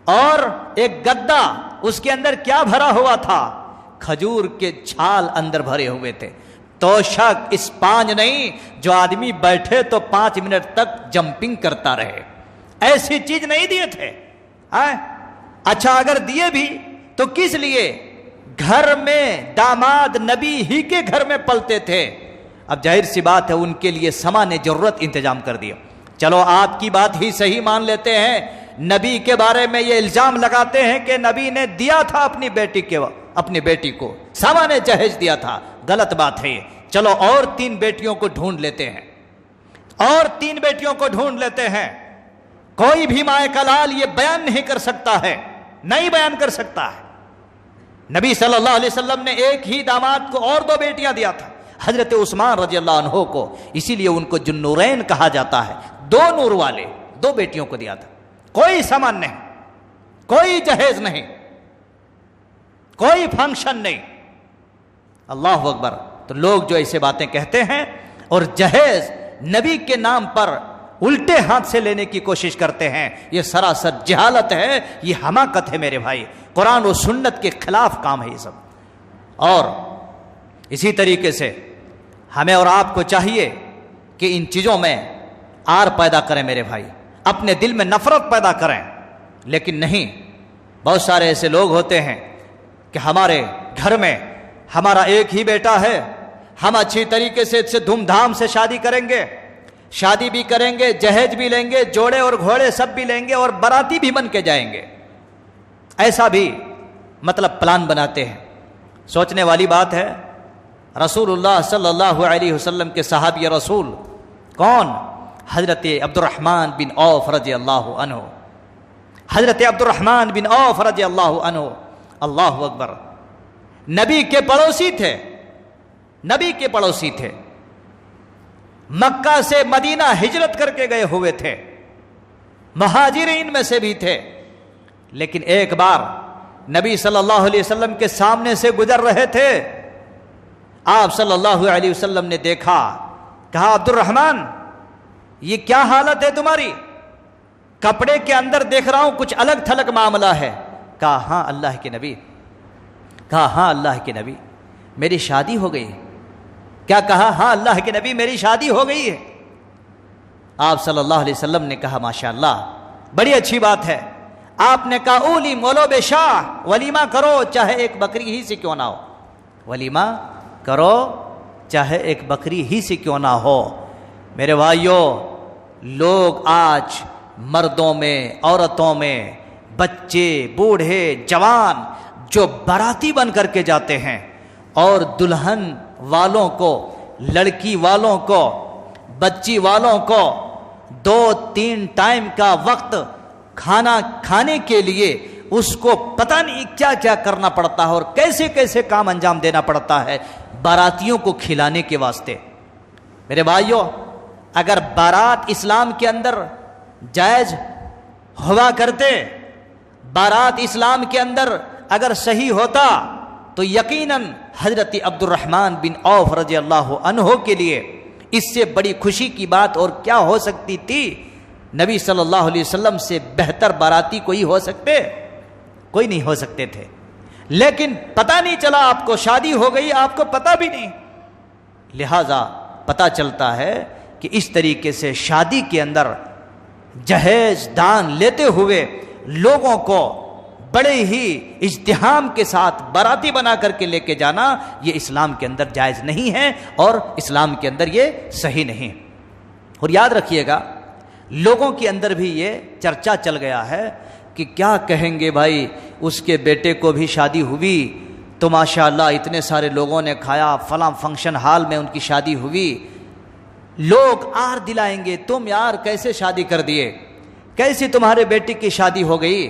[SPEAKER 2] اور ایک گدا، اس کے اندر کیا بھرا ہوا تھا؟ کھجور کے چھال اندر بھرے ہوئے تھے۔ توشک، اسپانج نہیں جو آدمی بیٹھے تو 5 منٹ تک جمپنگ کرتا رہے، ایسی چیز نہیں دیے تھے۔ اچھا اگر دیے بھی تو کس لیے؟ گھر میں داماد نبی ہی کے گھر میں پلتے تھے، اب ظاہر سی بات ہے ان کے لیے سامان ضرورت انتظام کر دیا۔ چلو آپ کی بات ہی صحیح مان لیتے ہیں، نبی کے بارے میں یہ الزام لگاتے ہیں کہ نبی نے دیا تھا اپنی بیٹی کو سامان جہیز دیا تھا، غلط بات ہے یہ۔ چلو اور 3 بیٹیوں کو ڈھونڈ لیتے ہیں، اور 3 بیٹیوں کو ڈھونڈ لیتے ہیں۔ کوئی بھی مائے کا لال یہ بیان نہیں کر سکتا ہے، نہیں بیان کر سکتا ہے۔ نبی صلی اللہ علیہ وسلم نے ایک ہی داماد کو اور 2 بیٹیاں دیا تھا، حضرت عثمان رضی اللہ عنہ کو، اسی لیے ان کو جنورین کہا جاتا ہے، 2 نور والے، 2 بیٹیوں کو دیا تھا۔ کوئی سامان نہیں، کوئی جہیز نہیں، کوئی فنکشن نہیں۔ اللہ اکبر۔ تو لوگ جو ایسے باتیں کہتے ہیں اور جہیز نبی کے نام پر الٹے ہاتھ سے لینے کی کوشش کرتے ہیں، یہ سراسر جہالت ہے، یہ حماقت ہے میرے بھائی، قرآن و سنت کے خلاف کام ہے یہ سب۔ اور اسی طریقے سے ہمیں اور آپ کو چاہیے کہ ان چیزوں میں آر پیدا کریں میرے بھائی، اپنے دل میں نفرت پیدا کریں، لیکن نہیں، بہت سارے ایسے لوگ ہوتے ہیں کہ ہمارے گھر میں ہمارا ایک ہی بیٹا ہے، ہم اچھی طریقے سے اس سے دھوم دھام سے شادی کریں گے، شادی بھی کریں گے، جہیز بھی لیں گے، جوڑے اور گھوڑے سب بھی لیں گے، اور باراتی بھی بن کے جائیں گے، ایسا بھی مطلب پلان بناتے ہیں۔ سوچنے والی بات ہے، رسول اللہ صلی اللہ علیہ وسلم کے صحابی رسول کون؟ حضرت عبد الرحمن بن عوف رضی اللہ عنہ، حضرت عبد الرحمن بن عوف رضی اللہ عنہ، اللہ اکبر، نبی کے پڑوسی تھے، نبی کے پڑوسی تھے، مکہ سے مدینہ ہجرت کر کے گئے ہوئے تھے، مہاجرین میں سے بھی تھے، لیکن ایک بار نبی صلی اللہ علیہ وسلم کے سامنے سے گزر رہے تھے، آپ صلی اللہ علیہ وسلم نے دیکھا، کہا عبد الرحمن یہ کیا حالت ہے تمہاری؟ کپڑے کے اندر دیکھ رہا ہوں کچھ الگ تھلگ معاملہ ہے۔ کہا ہاں اللہ کے نبی، کہا ہاں اللہ کے نبی میری شادی ہو گئی۔ کیا کہا؟ ہاں اللہ کے نبی میری شادی ہو گئی ہے۔ آپ صلی اللہ علیہ وسلم نے کہا ماشاءاللہ بڑی اچھی بات ہے۔ آپ نے کہا اولی مولو بے شاہ، ولیمہ کرو چاہے ایک بکری ہی سے کیوں نہ ہو، ولیمہ کرو چاہے ایک بکری ہی سے کیوں نہ ہو۔ میرے بھائیوں، لوگ آج مردوں میں، عورتوں میں، بچے، بوڑھے، جوان جو باراتی بن کر کے جاتے ہیں اور دلہن والوں کو، لڑکی والوں کو، بچی والوں کو 2-3 ٹائم کا وقت کھانا کھانے کے لیے اس کو پتہ نہیں کیا کیا کرنا پڑتا ہے اور کیسے کیسے کام انجام دینا پڑتا ہے باراتیوں کو کھلانے کے واسطے۔ میرے بھائیوں، اگر بارات اسلام کے اندر جائز ہوا کرتے، بارات اسلام کے اندر اگر صحیح ہوتا تو یقیناً حضرت عبد الرحمن بن عوف رضی اللہ عنہ کے لیے اس سے بڑی خوشی کی بات اور کیا ہو سکتی تھی؟ نبی صلی اللہ علیہ وسلم سے بہتر باراتی کوئی ہو سکتے؟ کوئی نہیں ہو سکتے تھے۔ لیکن پتہ نہیں چلا آپ کو شادی ہو گئی، آپ کو پتہ بھی نہیں. لہذا پتہ چلتا ہے کہ اس طریقے سے شادی کے اندر جہیز دان لیتے ہوئے لوگوں کو بڑے ہی اجتہام کے ساتھ باراتی بنا کر کے لے کے جانا، یہ اسلام کے اندر جائز نہیں ہے اور اسلام کے اندر یہ صحیح نہیں. اور یاد رکھیے گا، لوگوں کے اندر بھی یہ چرچا چل گیا ہے کہ کیا کہیں گے بھائی، اس کے بیٹے کو بھی شادی ہوئی تو ماشاءاللہ اتنے سارے لوگوں نے کھایا، فلاں فنکشن ہال میں ان کی شادی ہوئی، لوگ آر دلائیں گے تم یار کیسے شادی کر دیے، کیسی تمہارے بیٹی کی شادی ہو گئی،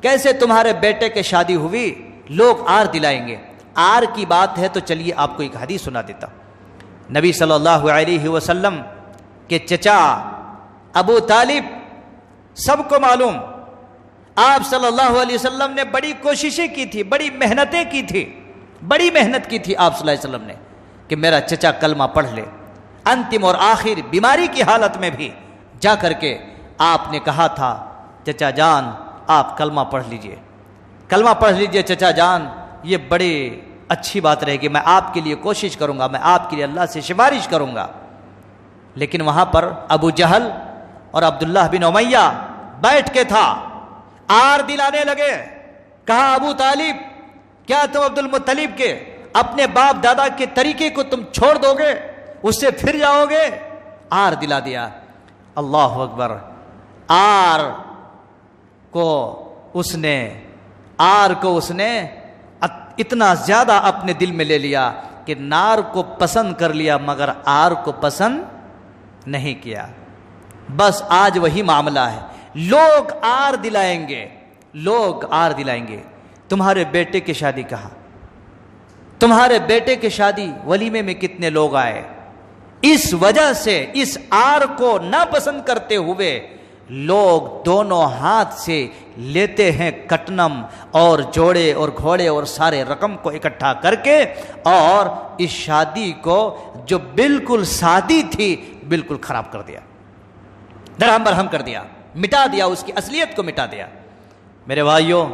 [SPEAKER 2] کیسے تمہارے بیٹے کی شادی ہوئی، لوگ آر دلائیں گے. آر کی بات ہے تو چلیے آپ کو ایک حدیث سنا دیتا ہوں. نبی صلی اللہ علیہ وسلم کے چچا ابو طالب، سب کو معلوم، آپ صلی اللہ علیہ وسلم نے بڑی کوششیں کی تھی، بڑی محنتیں کی تھی، بڑی محنت کی تھی آپ صلی اللہ علیہ وسلم نے کہ میرا چچا کلمہ پڑھ لے. انتم اور آخر بیماری کی حالت میں بھی جا کر کے آپ نے کہا تھا چچا جان آپ کلمہ پڑھ لیجئے، کلمہ پڑھ لیجئے چچا جان، یہ بڑی اچھی بات رہے گی، میں آپ کے لیے کوشش کروں گا، میں آپ کے لیے اللہ سے سفارش کروں گا. لیکن وہاں پر ابو جہل اور عبداللہ بن امیہ بیٹھ کے تھا، آر دلانے لگے. کہا ابو طالب کیا تم عبد المطلب کے اپنے باپ دادا کے طریقے کو تم چھوڑ دو گے، اس سے پھر جاؤ گے؟ آر دلا دیا. اللہ اکبر. آر کو اس نے اتنا زیادہ اپنے دل میں لے لیا کہ نار کو پسند کر لیا مگر آر کو پسند نہیں کیا. بس آج وہی معاملہ ہے، لوگ آر دلائیں گے، لوگ آر دلائیں گے. تمہارے بیٹے کی شادی کہا، تمہارے بیٹے کی شادی ولیمے میں کتنے لوگ آئے. اس وجہ سے اس آر کو ناپسند کرتے ہوئے لوگ دونوں ہاتھ سے لیتے ہیں کٹنم اور جوڑے اور گھوڑے اور سارے رقم کو اکٹھا کر کے، اور اس شادی کو جو بالکل سادی تھی بالکل خراب کر دیا، درہم برہم کر دیا، مٹا دیا، اس کی اصلیت کو مٹا دیا. میرے بھائیوں،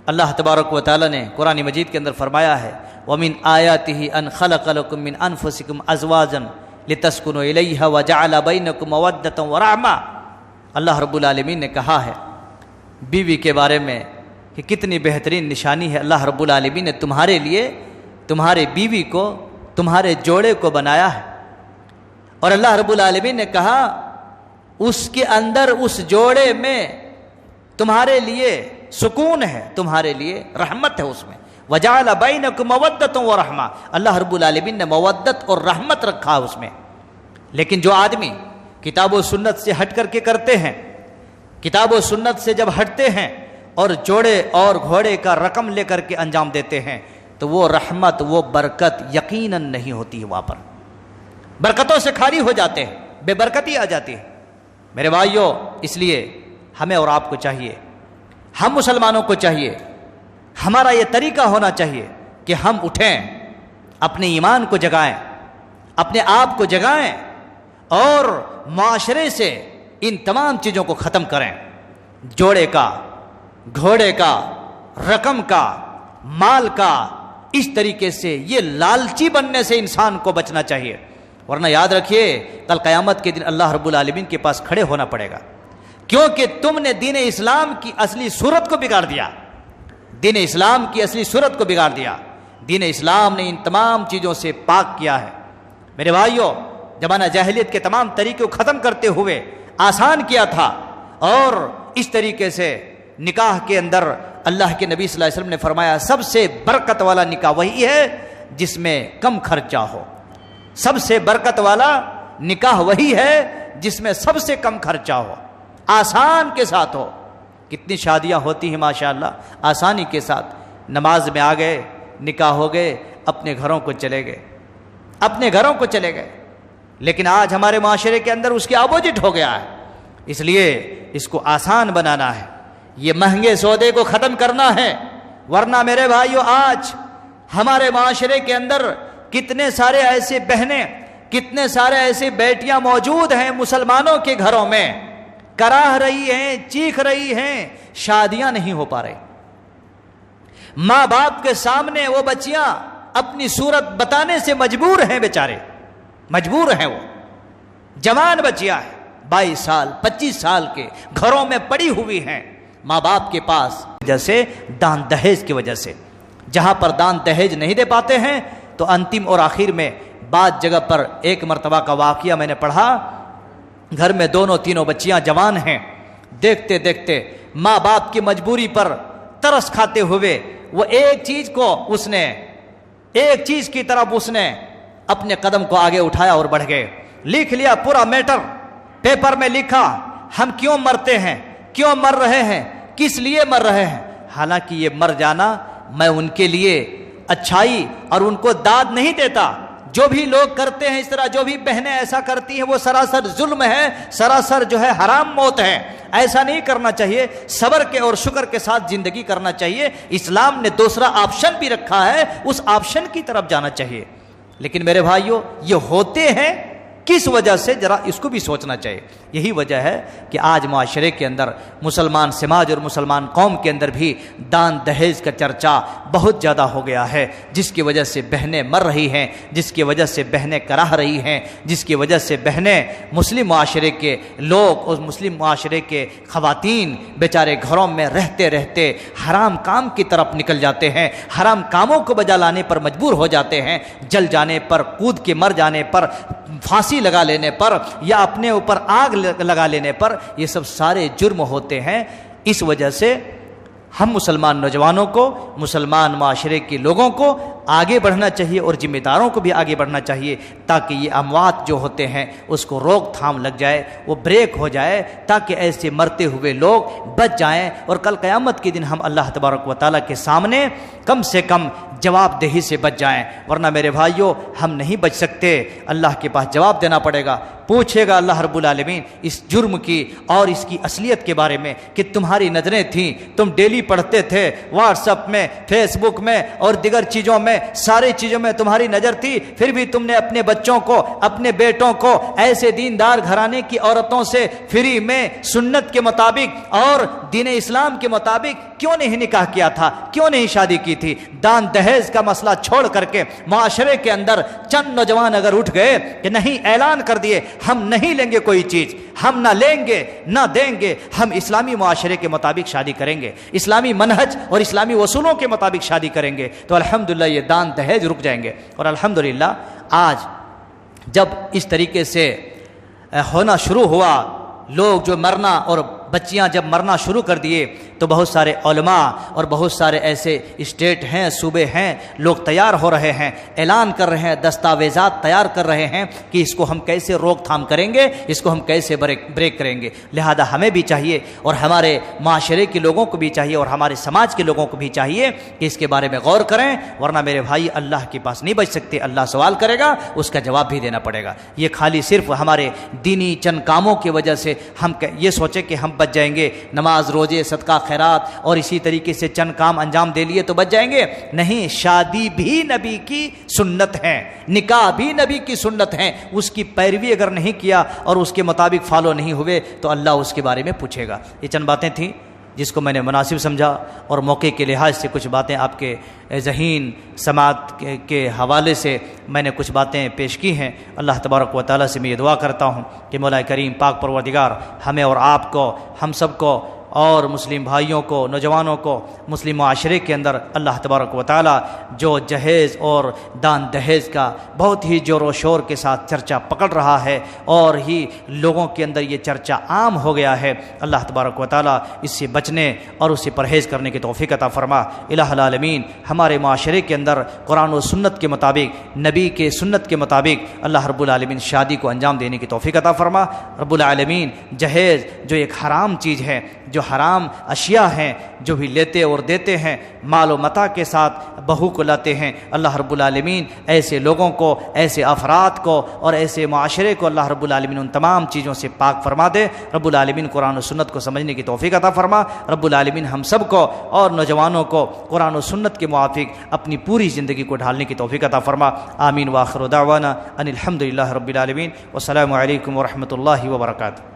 [SPEAKER 2] اللہ تبارک و تعالی نے قرآن مجید کے اندر فرمایا ہے وَمِنْ آيَاتِهِ أَنْ خَلَقَ لَكُم مِّنْ أَنفُسِكُمْ أَزْوَاجًا لِتَسْكُنُوا إِلَيْهَا وَجَعَلَ بَيْنَكُم مَّوَدَّةً وَرَحْمَةً. اللہ رب العالمین نے کہا ہے بیوی کے بارے میں کہ کتنی بہترین نشانی ہے، اللہ رب العالمین نے تمہارے لیے تمہارے بیوی کو، تمہارے جوڑے کو بنایا ہے. اور اللہ رب العالمین نے کہا اس کے اندر، اس جوڑے میں تمہارے لیے سکون ہے، تمہارے لیے رحمت ہے اس میں. وَجَعَلَ بَيْنَكُمْ مَوَدَّةً وَرَحْمَةً. اللہ رب العالمین نے مودت اور رحمت رکھا اس میں. لیکن جو آدمی کتاب و سنت سے ہٹ کر کے کرتے ہیں، کتاب و سنت سے جب ہٹتے ہیں اور جوڑے اور گھوڑے کا رقم لے کر کے انجام دیتے ہیں تو وہ رحمت، وہ برکت یقیناً نہیں ہوتی ہے. وہاں پر برکتوں سے خالی ہو جاتے ہیں، بے برکتی آ جاتی ہے. میرے بھائیوں، اس لیے ہمیں اور آپ کو چاہیے، ہم مسلمانوں کو چاہیے، ہمارا یہ طریقہ ہونا چاہیے کہ ہم اٹھیں، اپنے ایمان کو جگائیں، اپنے آپ کو جگائیں اور معاشرے سے ان تمام چیزوں کو ختم کریں. جوڑے کا، گھوڑے کا، رقم کا، مال کا، اس طریقے سے یہ لالچی بننے سے انسان کو بچنا چاہیے. ورنہ یاد رکھیے کل قیامت کے دن اللہ رب العالمین کے پاس کھڑے ہونا پڑے گا، کیونکہ تم نے دین اسلام کی اصلی صورت کو بگاڑ دیا، دین اسلام کی اصلی صورت کو بگاڑ دیا. دین اسلام نے ان تمام چیزوں سے پاک کیا ہے. میرے بھائیوں، زمانہ جاہلیت کے تمام طریقے کو ختم کرتے ہوئے آسان کیا تھا، اور اس طریقے سے نکاح کے اندر اللہ کے نبی صلی اللہ علیہ وسلم نے فرمایا سب سے برکت والا نکاح وہی ہے جس میں کم خرچہ ہو. سب سے برکت والا نکاح وہی ہے جس میں سب سے کم خرچہ ہو، آسان کے ساتھ ہو. کتنی شادیاں ہوتی ہیں ماشاءاللہ آسانی کے ساتھ، نماز میں آ گئے، نکاح ہو گئے، اپنے گھروں کو چلے گئے، اپنے گھروں کو چلے گئے. لیکن آج ہمارے معاشرے کے اندر اس کے اپوزٹ ہو گیا ہے. اس لیے اس کو آسان بنانا ہے، یہ مہنگے سودے کو ختم کرنا ہے. ورنہ میرے بھائیو، آج ہمارے معاشرے کے اندر کتنے سارے ایسے بہنیں، کتنے سارے ایسے بیٹیاں موجود ہیں مسلمانوں کے گھروں میں، کراہ رہی ہیں، چیخ رہی ہیں، شادیاں نہیں ہو پا رہی. ماں باپ کے سامنے وہ بچیاں اپنی صورت بتانے سے مجبور ہیں، بیچارے مجبور ہیں، وہ جوان بچیاں ہیں 22 سال 25 سال کے، گھروں میں پڑی ہوئی ہیں ماں باپ کے پاس، وجہ سے دان دہیج کی وجہ سے۔ جہاں پر دان دہیج نہیں دے پاتے ہیں تو انتم اور آخر میں بعض جگہ پر ایک مرتبہ کا واقعہ میں نے پڑھا، گھر میں دونوں تینوں بچیاں جوان ہیں، دیکھتے دیکھتے ماں باپ کی مجبوری پر ترس کھاتے ہوئے وہ ایک چیز کی طرف اس نے اپنے قدم کو آگے اٹھایا اور بڑھ گئے، لکھ لیا پورا میٹر پیپر میں، لکھا ہم کیوں مرتے ہیں، کیوں مر رہے ہیں، کس لیے مر رہے ہیں۔ حالانکہ یہ مر جانا میں ان کے لیے اچھائی اور ان کو داد نہیں دیتا، جو بھی لوگ کرتے ہیں اس طرح، جو بھی بہنیں ایسا کرتی ہیں وہ سراسر ظلم ہے، سراسر جو ہے حرام موت ہے، ایسا نہیں کرنا چاہیے، صبر کے اور شکر کے ساتھ زندگی کرنا چاہیے۔ اسلام نے دوسرا آپشن بھی رکھا ہے، اس آپشن کی طرف جانا چاہیے۔ لیکن میرے بھائیوں یہ ہوتے ہیں کس وجہ سے، ذرا اس کو بھی سوچنا چاہیے۔ یہی وجہ ہے کہ آج معاشرے کے اندر مسلمان سماج اور مسلمان قوم کے اندر بھی دان دہیج کا چرچا بہت زیادہ ہو گیا ہے، جس کی وجہ سے بہنیں مر رہی ہیں، جس کی وجہ سے بہنیں کراہ رہی ہیں، جس کی وجہ سے بہنیں مسلم معاشرے کے لوگ اور مسلم معاشرے کے خواتین بیچارے گھروں میں رہتے رہتے حرام کام کی طرف نکل جاتے ہیں، حرام کاموں کو بجا لانے پر مجبور ہو جاتے ہیں، جل جانے پر، کود کے مر جانے پر، پھانسی لگا لینے پر یا اپنے اوپر آگ لگا لینے پر، یہ سب سارے جرم ہوتے ہیں۔ اس وجہ سے ہم مسلمان نوجوانوں کو، مسلمان معاشرے کے لوگوں کو آگے بڑھنا چاہیے اور ذمہ داروں کو بھی آگے بڑھنا چاہیے، تاکہ یہ اموات جو ہوتے ہیں اس کو روک تھام لگ جائے، وہ بریک ہو جائے، تاکہ ایسے مرتے ہوئے لوگ بچ جائیں اور کل قیامت کے دن ہم اللہ تبارک و تعالیٰ کے سامنے کم سے کم جواب دہی سے بچ جائیں۔ ورنہ میرے بھائیوں ہم نہیں بچ سکتے، اللہ کے پاس جواب دینا پڑے گا، پوچھے گا اللہ رب العالمین اس جرم کی اور اس کی اصلیت کے بارے میں کہ تمہاری نظریں تھیں، تم ڈیلی پڑھتے تھے، واٹس ایپ میں، فیس بک میں اور دیگر چیزوں میں، ساری چیزوں میں تمہاری نظر تھی، پھر بھی تم نے اپنے بچوں کو، اپنے بیٹوں کو ایسے دیندار گھرانے کی عورتوں سے فری میں سنت کے مطابق اور دین اسلام کے مطابق کیوں نہیں نکاح کیا تھا، کیوں نہیں شادی کی تھی؟ دان دہیج کا مسئلہ چھوڑ کر کے معاشرے کے اندر چند نوجوان اگر اٹھ گئے کہ نہیں، اعلان کر دیے ہم نہیں لیں گے کوئی چیز، ہم نہ لیں گے نہ دیں گے، ہم اسلامی معاشرے کے مطابق شادی کریں گے، اسلامی منہج اور اسلامی اصولوں کے مطابق شادی کریں گے، تو الحمدللہ یہ دان دہیج رک جائیں گے۔ اور الحمدللہ آج جب اس طریقے سے ہونا شروع ہوا، لوگ جو مرنا اور بچیاں جب مرنا شروع کر دیے، تو بہت سارے علماء اور بہت سارے ایسے اسٹیٹ ہیں، صوبے ہیں، لوگ تیار ہو رہے ہیں، اعلان کر رہے ہیں، دستاویزات تیار کر رہے ہیں کہ اس کو ہم کیسے روک تھام کریں گے، اس کو ہم کیسے بریک کریں گے۔ لہذا ہمیں بھی چاہیے اور ہمارے معاشرے کے لوگوں کو بھی چاہیے اور ہمارے سماج کے لوگوں کو بھی چاہیے کہ اس کے بارے میں غور کریں، ورنہ میرے بھائی اللہ کے پاس نہیں بچ سکتے، اللہ سوال کرے گا، اس کا جواب بھی دینا پڑے گا۔ یہ خالی صرف ہمارے دینی چند کاموں کی وجہ سے ہم یہ سوچیں کہ ہم بچ جائیں گے، نماز روزے صدقہ خیرات اور اسی طریقے سے چند کام انجام دے لیے تو بچ جائیں گے، نہیں، شادی بھی نبی کی سنت ہے، نکاح بھی نبی کی سنت ہے، اس کی پیروی اگر نہیں کیا اور اس کے مطابق فالو نہیں ہوئے تو اللہ اس کے بارے میں پوچھے گا۔ یہ چند باتیں تھیں جس کو میں نے مناسب سمجھا اور موقع کے لحاظ سے کچھ باتیں آپ کے ذہین سماعت کے حوالے سے میں نے کچھ باتیں پیش کی ہیں۔ اللہ تبارک و تعالیٰ سے میں یہ دعا کرتا ہوں کہ مولا کریم پاک پروردگار ہمیں اور آپ کو، ہم سب کو اور مسلم بھائیوں کو، نوجوانوں کو مسلم معاشرے کے اندر اللہ تبارک و تعالیٰ جو جہیز اور دان دہیج کا بہت ہی زور و شور کے ساتھ چرچا پکڑ رہا ہے اور ہی لوگوں کے اندر یہ چرچا عام ہو گیا ہے، اللہ تبارک و تعالیٰ اس سے بچنے اور اس سے پرہیز کرنے کی توفیق عطا فرما۔ الہ العالمین ہمارے معاشرے کے اندر قرآن و سنت کے مطابق، نبی کے سنت کے مطابق اللہ رب العالمین شادی کو انجام دینے کی توفیق عطا فرما۔ رب العالمین جہیز جو ایک حرام چیز ہے، جو حرام اشیاء ہیں، جو بھی لیتے اور دیتے ہیں، مال و متاع کے ساتھ بہو کو لاتے ہیں، اللہ رب العالمین ایسے لوگوں کو، ایسے افراد کو اور ایسے معاشرے کو اللہ رب العالمین ان تمام چیزوں سے پاک فرما دے۔ رب العالمین قرآن و سنت کو سمجھنے کی توفیق عطا فرما۔ رب العالمین ہم سب کو اور نوجوانوں کو قرآن و سنت کے موافق اپنی پوری زندگی کو ڈھالنے کی توفیق عطا فرما۔ آمین۔ وآخر دعوانا ان الحمد للہ رب العالمین۔ والسلام علیکم ورحمۃ اللہ وبرکاتہ۔